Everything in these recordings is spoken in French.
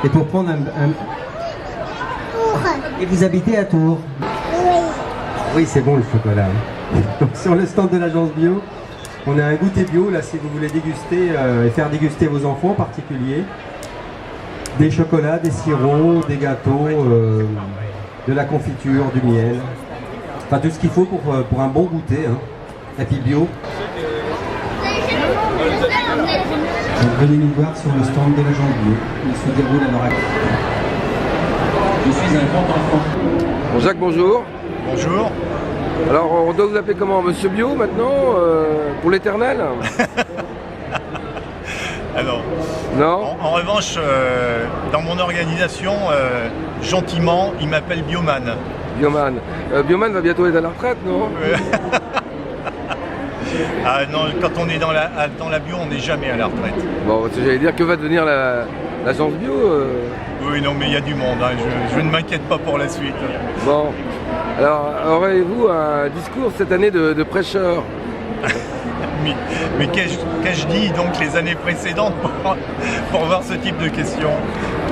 Et pour prendre un... Et vous habitez à Tours? Oui. Oui, c'est bon le chocolat. Donc sur le stand de l'agence bio, on a un goûter bio, là, si vous voulez déguster et faire déguster vos enfants en particulier. Des chocolats, des sirops, des gâteaux, de la confiture, du miel. Enfin, tout ce qu'il faut pour un bon goûter. Hein. Et puis bio. Donc, venez nous voir sur le stand de l'agence bio. Il se déroule à l'heure actuelle. Je suis un grand enfant. Bon, Jacques, bonjour. Bonjour. Alors, on doit vous appeler comment? Monsieur Bio, maintenant, pour l'éternel? Alors, Non. en revanche, dans mon organisation, gentiment, il m'appelle Bioman. Bioman. Bioman va bientôt être à la retraite, non? Ah non, quand on est dans la bio, on n'est jamais à la retraite. Bon, j'allais dire, que va devenir l'agence bio Oui, non, mais il y a du monde, hein. Je ne m'inquiète pas pour la suite. Bon. Alors, aurez-vous un discours cette année de prêcheur? Mais qu'ai-je dit donc les années précédentes pour voir ce type de questions?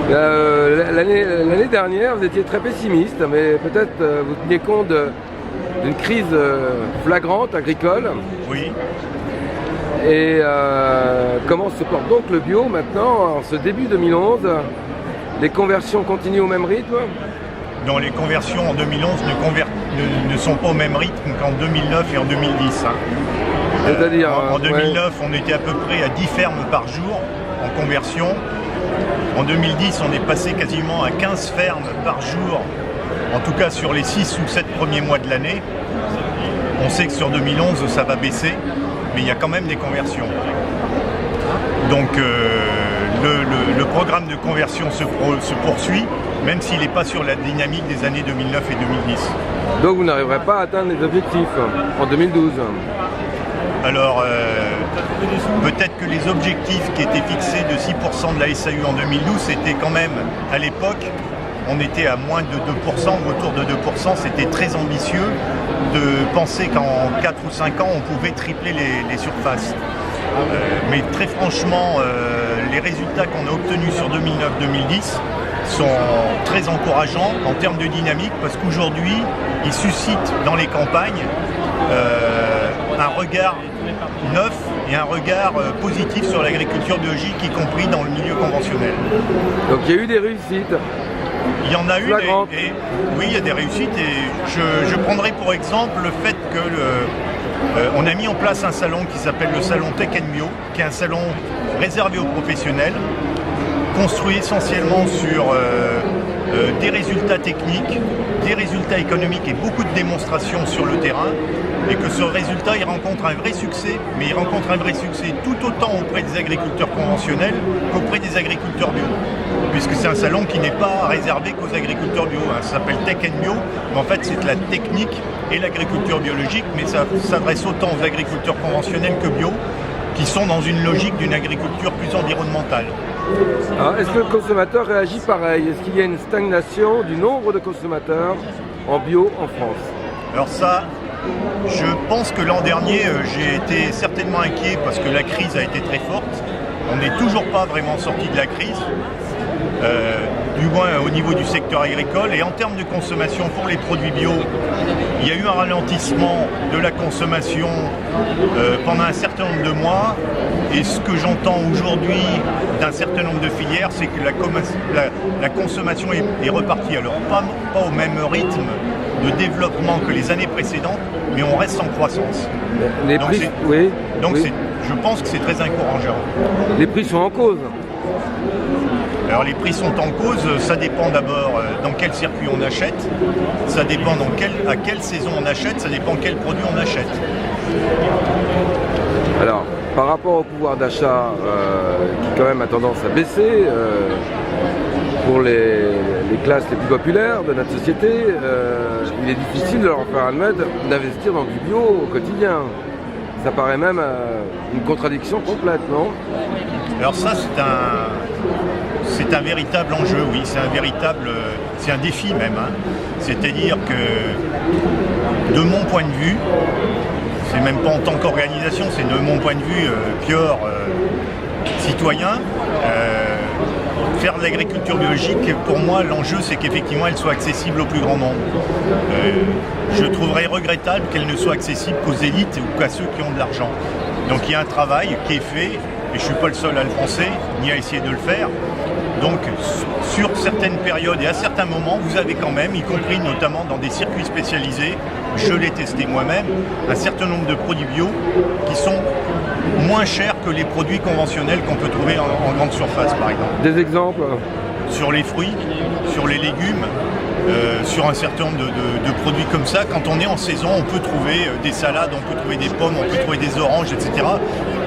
L'année dernière, vous étiez très pessimiste, mais peut-être vous teniez compte d'une crise flagrante agricole. Oui. Et comment se porte donc le bio maintenant, en ce début 2011? Les conversions continuent au même rythme? Non, les conversions en 2011 ne sont pas au même rythme qu'en 2009 et en 2010. Hein. C'est-à-dire, en 2009, on était à peu près à 10 fermes par jour en conversion. En 2010, on est passé quasiment à 15 fermes par jour, en tout cas sur les 6 ou 7 premiers mois de l'année. On sait que sur 2011, ça va baisser, mais il y a quand même des conversions. Donc le programme de conversion se poursuit, même s'il n'est pas sur la dynamique des années 2009 et 2010. Donc vous n'arriverez pas à atteindre les objectifs en 2012? Alors, peut-être que les objectifs qui étaient fixés de 6% de la SAU en 2012, c'était quand même, à l'époque, on était à moins de 2%, autour de 2%, c'était très ambitieux de penser qu'en 4 ou 5 ans, on pouvait tripler les surfaces. Mais très franchement, les résultats qu'on a obtenus sur 2009-2010 sont très encourageants en termes de dynamique, parce qu'aujourd'hui, ils suscitent dans les campagnes un regard neuf et un regard positif sur l'agriculture biologique, y compris dans le milieu conventionnel. Donc il y a eu des réussites. Il y en a eu, oui, il y a des réussites, et je prendrai pour exemple le fait que on a mis en place un salon qui s'appelle le salon Tech & Bio, qui est un salon réservé aux professionnels, construit essentiellement sur des résultats techniques, des résultats économiques et beaucoup de démonstrations sur le terrain, et que ce résultat, il rencontre un vrai succès, mais il rencontre un vrai succès tout autant auprès des agriculteurs conventionnels qu'auprès des agriculteurs bio, puisque c'est un salon qui n'est pas réservé qu'aux agriculteurs bio, hein. Ça s'appelle Tech & Bio, mais en fait c'est de la technique et l'agriculture biologique, mais ça s'adresse autant aux agriculteurs conventionnels que bio, qui sont dans une logique d'une agriculture plus environnementale. Alors, est-ce que le consommateur réagit pareil? Est-ce qu'il y a une stagnation du nombre de consommateurs en bio en France? Alors ça, je pense que l'an dernier, j'ai été certainement inquiet parce que la crise a été très forte. On n'est toujours pas vraiment sorti de la crise, du moins au niveau du secteur agricole. Et en termes de consommation pour les produits bio, il y a eu un ralentissement de la consommation pendant un certain nombre de mois. Et ce que j'entends aujourd'hui d'un certain nombre de filières, c'est que la consommation est repartie. Alors pas au même rythme de développement que les années précédentes, mais on reste en croissance. Les donc prix, oui. Je pense que c'est très encourageant. Les prix sont en cause. Alors les prix sont en cause, ça dépend d'abord dans quel circuit on achète, ça dépend à quelle saison on achète, ça dépend quel produit on achète. Alors, par rapport au pouvoir d'achat qui quand même a tendance à baisser pour les classes les plus populaires de notre société, il est difficile de leur faire admettre d'investir dans du bio au quotidien. Ça paraît même une contradiction complète, non? Alors ça, c'est un véritable enjeu, oui, c'est un défi même. Hein. C'est-à-dire que, de mon point de vue, c'est même pas en tant qu'organisation, c'est de mon point de vue, Pior, citoyen, faire de l'agriculture biologique, pour moi, l'enjeu, c'est qu'effectivement, elle soit accessible au plus grand nombre. Je trouverais regrettable qu'elle ne soit accessible qu'aux élites ou qu'à ceux qui ont de l'argent. Donc il y a un travail qui est fait, et je ne suis pas le seul à le penser, ni à essayer de le faire. Donc sur certaines périodes et à certains moments, vous avez quand même, y compris notamment dans des circuits spécialisés, je l'ai testé moi-même, un certain nombre de produits bio qui sont moins chers que les produits conventionnels qu'on peut trouver en grande surface, par exemple. Des exemples? Sur les fruits, sur les légumes, sur un certain nombre de produits comme ça. Quand on est en saison, on peut trouver des salades, on peut trouver des pommes, on peut trouver des oranges, etc.,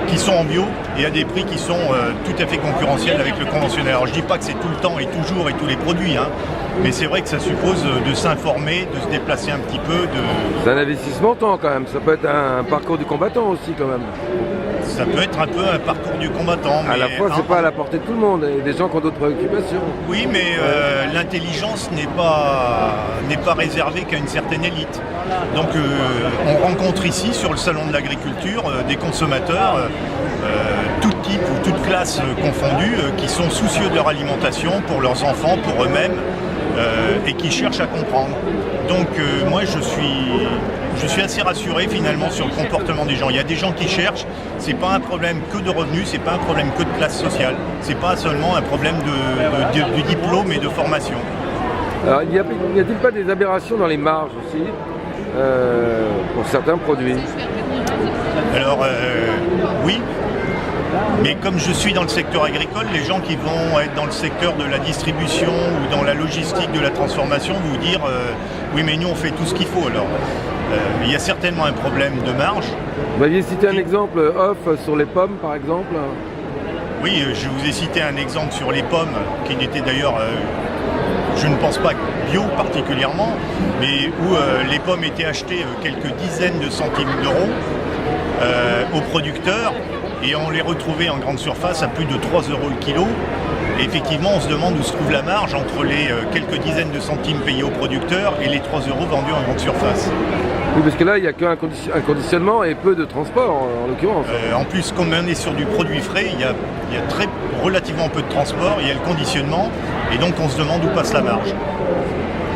qui sont en bio et à des prix qui sont tout à fait concurrentiels avec le conventionnel. Alors je ne dis pas que c'est tout le temps et toujours et tous les produits, hein, mais c'est vrai que ça suppose de s'informer, de se déplacer un petit peu. C'est un investissement temps quand même, ça peut être un parcours du combattant aussi quand même. Ça peut être un peu un parcours du combattant. À la fois, c'est pas à la portée de tout le monde, il y a des gens qui ont d'autres préoccupations. Oui, mais l'intelligence n'est pas réservée qu'à une certaine élite. Donc on rencontre ici, sur le salon de l'agriculture, des consommateurs, tout type ou toute classe confondue, qui sont soucieux de leur alimentation, pour leurs enfants, pour eux-mêmes, et qui cherchent à comprendre. Donc moi je suis assez rassuré finalement sur le comportement des gens. Il y a des gens qui cherchent, c'est pas un problème que de revenus, c'est pas un problème que de classe sociale, c'est pas seulement un problème de diplôme et de formation. Alors n'y a-t-il pas des aberrations dans les marges aussi pour certains produits? Alors oui. Mais comme je suis dans le secteur agricole, les gens qui vont être dans le secteur de la distribution ou dans la logistique de la transformation vont vous dire oui mais nous on fait tout ce qu'il faut alors. Il y a certainement un problème de marge. Vous m'aviez cité un exemple off sur les pommes par exemple. Oui, je vous ai cité un exemple sur les pommes qui n'était d'ailleurs, je ne pense pas bio particulièrement, mais où les pommes étaient achetées quelques dizaines de centimes d'euros aux producteurs. Et on les retrouvait en grande surface à plus de 3 euros le kilo. Et effectivement, on se demande où se trouve la marge entre les quelques dizaines de centimes payés aux producteurs et les 3 euros vendus en grande surface. Oui, parce que là, il n'y a qu'un conditionnement et peu de transport, en l'occurrence. En plus, comme on est sur du produit frais, il y a relativement peu de transport, il y a le conditionnement, et donc on se demande où passe la marge.